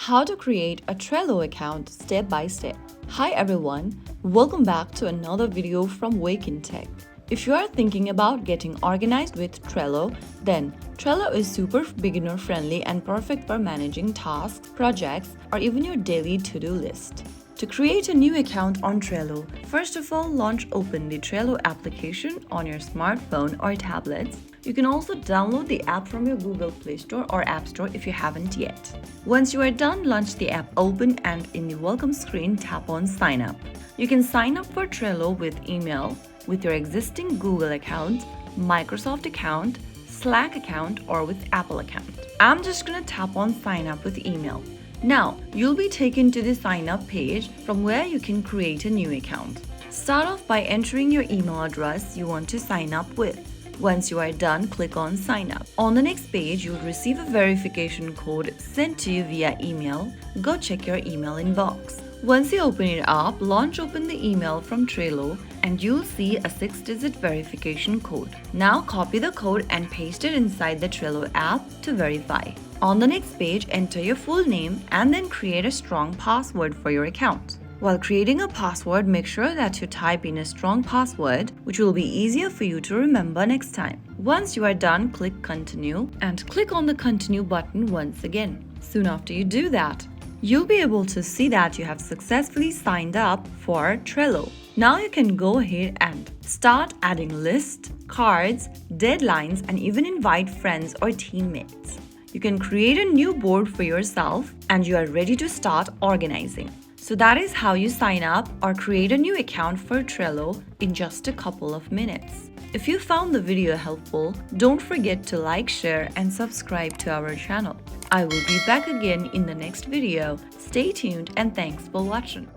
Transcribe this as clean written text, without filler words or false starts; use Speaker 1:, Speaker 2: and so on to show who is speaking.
Speaker 1: How to create a Trello account step by step. Hi everyone, welcome back to another video from Wake&Tech. If you are thinking about getting organized with Trello, then Trello is super beginner friendly and perfect for managing tasks, projects, or even your daily to-do list. To create a new account on Trello, first of all, open the Trello application on your smartphone or tablets. You can also download the app from your Google Play Store or App Store if you haven't yet. Once you are done, launch the app open and in the welcome screen, tap on Sign Up. You can sign up for Trello with email, with your existing Google account, Microsoft account, Slack account, or with Apple account. I'm just gonna tap on Sign Up with email. Now, you'll be taken to the sign up page from where you can create a new account. Start off by entering your email address you want to sign up with. Once you are done, click on Sign Up. On the next page, you'll receive a verification code sent to you via email. Go check your email inbox. Once you open it up, open the email from Trello and you'll see a 6-digit verification code. Now copy the code and paste it inside the Trello app to verify. On the next page, enter your full name and then create a strong password for your account. While creating a password, make sure that you type in a strong password, which will be easier for you to remember next time. Once you are done, click Continue and click on the Continue button once again. Soon after you do that, you'll be able to see that you have successfully signed up for Trello. Now you can go ahead and start adding lists, cards, deadlines, and even invite friends or teammates. You can create a new board for yourself and you are ready to start organizing. So that is how you sign up or create a new account for Trello in just a couple of minutes. If you found the video helpful, don't forget to like, share, and subscribe to our channel. I will be back again in the next video. Stay tuned and thanks for watching.